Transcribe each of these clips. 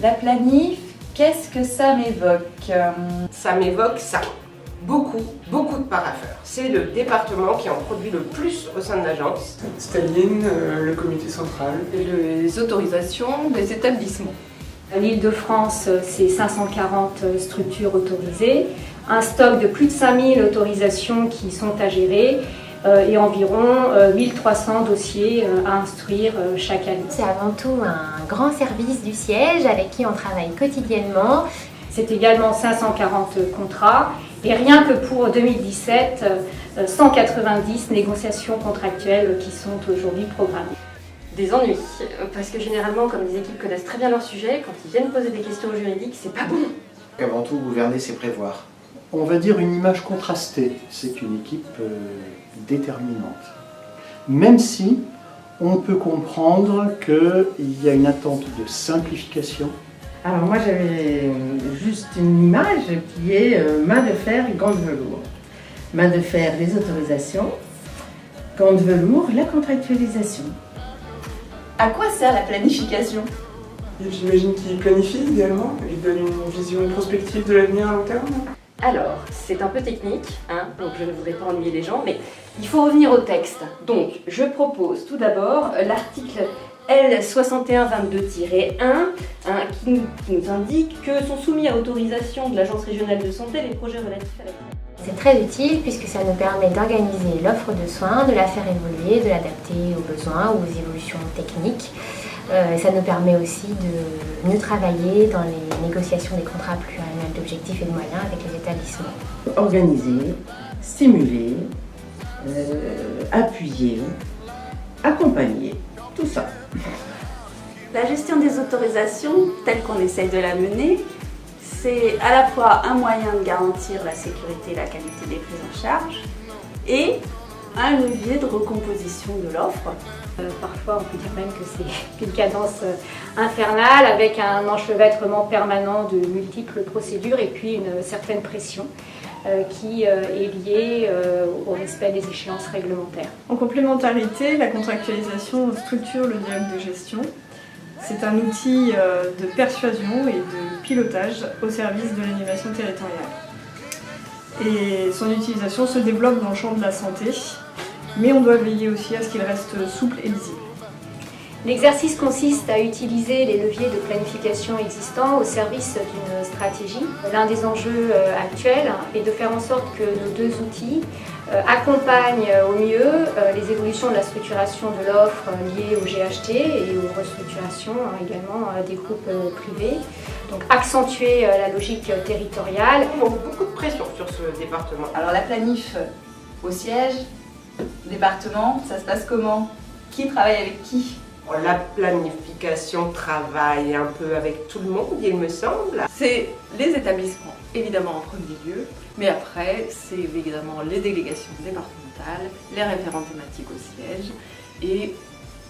La planif, qu'est-ce que ça m'évoque? Ça m'évoque ça. Beaucoup de parapheurs. C'est le département qui en produit le plus au sein de l'agence. Staline, le comité central. Et les autorisations des établissements. L'Île-de-France, c'est 540 structures autorisées, un stock de plus de 5000 autorisations qui sont à gérer et environ 1300 dossiers à instruire chaque année. C'est avant tout un grand service du siège avec qui on travaille quotidiennement. C'est également 540 contrats et rien que pour 2017, 190 négociations contractuelles qui sont aujourd'hui programmées. Des ennuis, parce que généralement, comme les équipes connaissent très bien leur sujet, quand ils viennent poser des questions juridiques, c'est pas bon. Avant tout, gouverner, c'est prévoir. On va dire une image contrastée, c'est une équipe déterminante. Même si on peut comprendre qu'il y a une attente de simplification. Alors moi j'avais juste une image qui est main de fer et gants de velours. Main de fer, les autorisations, gants de velours, la contractualisation. À quoi sert la planification? J'imagine qu'il planifie idéalement, il donne une vision prospective de l'avenir à long terme. Alors, c'est un peu technique, donc je ne voudrais pas ennuyer les gens, mais il faut revenir au texte. Donc, je propose tout d'abord l'article L6122-1 qui nous indique que sont soumis à autorisation de l'Agence régionale de santé les projets relatifs à la clinique. C'est très utile puisque ça nous permet d'organiser l'offre de soins, de la faire évoluer, de l'adapter aux besoins ou aux évolutions techniques. Ça nous permet aussi de mieux travailler dans les négociations des contrats pluriannuels d'objectifs et de moyens avec les établissements. Organiser, stimuler, appuyer, accompagner, tout ça. La gestion des autorisations, telle qu'on essaye de la mener, c'est à la fois un moyen de garantir la sécurité et la qualité des prises en charge et un levier de recomposition de l'offre. Parfois, on peut dire même que c'est une cadence infernale avec un enchevêtrement permanent de multiples procédures et puis une certaine pression qui est liée au respect des échéances réglementaires. En complémentarité, la contractualisation structure le dialogue de gestion. C'est un outil de persuasion et de pilotage au service de l'animation territoriale. Et son utilisation se développe dans le champ de la santé, mais on doit veiller aussi à ce qu'il reste souple et lisible. L'exercice consiste à utiliser les leviers de planification existants au service d'une stratégie. L'un des enjeux actuels est de faire en sorte que nos deux outils accompagnent au mieux les évolutions de la structuration de l'offre liée au GHT et aux restructurations également des groupes privés. Donc accentuer la logique territoriale. Il manque beaucoup de pression sur ce département. Alors la planif au siège, département, ça se passe comment? Qui travaille avec qui? La planification travaille un peu avec tout le monde, il me semble. C'est les établissements, évidemment en premier lieu, mais après, c'est évidemment les délégations départementales, les référents thématiques au siège et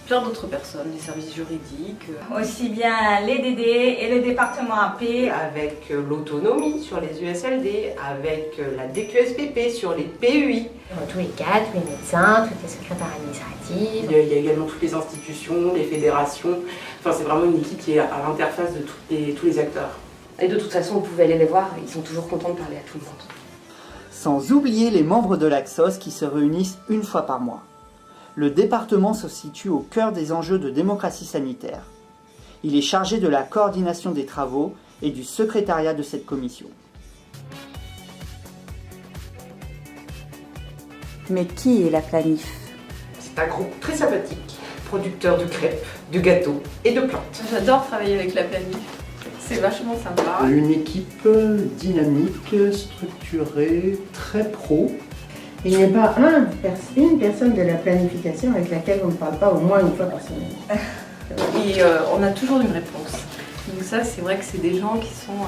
plein d'autres personnes, les services juridiques. Aussi bien les DD et le département AP. Avec l'autonomie sur les USLD, avec la DQSPP sur les PUI. Tous les cadres, tous les médecins, toutes les secrétaires administratives. Il y a également toutes les institutions, les fédérations. Enfin, c'est vraiment une équipe qui est à l'interface de tous les acteurs. Et de toute façon, vous pouvez aller les voir, ils sont toujours contents de parler à tout le monde. Sans oublier les membres de l'Axos qui se réunissent une fois par mois. Le département se situe au cœur des enjeux de démocratie sanitaire. Il est chargé de la coordination des travaux et du secrétariat de cette commission. Mais qui est la planif? C'est un groupe très sympathique, producteur de crêpes, de gâteaux et de plantes. J'adore travailler avec la planif, c'est vachement sympa. Une équipe dynamique, structurée, très pro. Il n'y a pas une personne de la planification avec laquelle on ne parle pas au moins une fois par semaine. Et on a toujours une réponse. Donc ça, c'est vrai que c'est des gens qui sont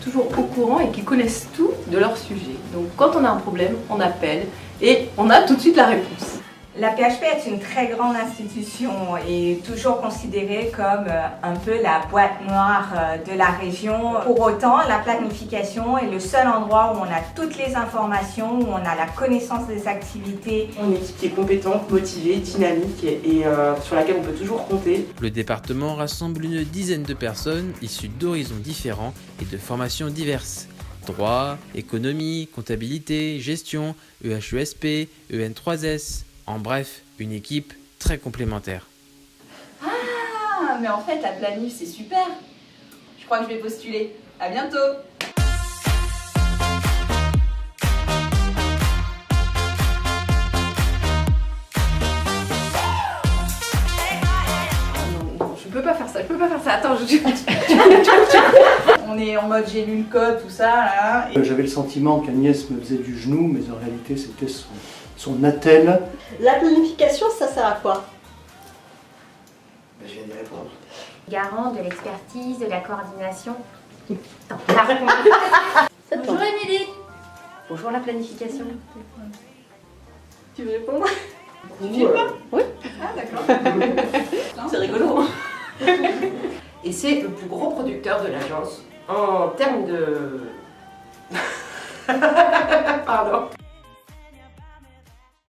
toujours au courant et qui connaissent tout de leur sujet. Donc quand on a un problème, on appelle et on a tout de suite la réponse. La PHP est une très grande institution et toujours considérée comme un peu la boîte noire de la région. Pour autant, la planification est le seul endroit où on a toutes les informations, où on a la connaissance des activités. On est une équipe qui est compétente, motivée, dynamique et sur laquelle on peut toujours compter. Le département rassemble une dizaine de personnes issues d'horizons différents et de formations diverses. Droit, économie, comptabilité, gestion, EHESP, EN3S... En bref, une équipe très complémentaire. Ah, mais en fait, la planif, c'est super. Je crois que je vais postuler. À bientôt. Je peux pas faire ça, je peux pas faire ça. Attends, On est en mode j'ai lu le code, tout ça, là. J'avais le sentiment qu'Agnès me faisait du genou, mais en réalité, c'était son attelle. La planification, ça sert à quoi? Je viens d'y répondre. Garant de l'expertise, de la coordination. Bonjour Émilie. Bonjour la planification. Tu veux répondre? Tu filmes pas? Oui. Ah d'accord. C'est rigolo. Et c'est le plus gros producteur de l'agence en termes de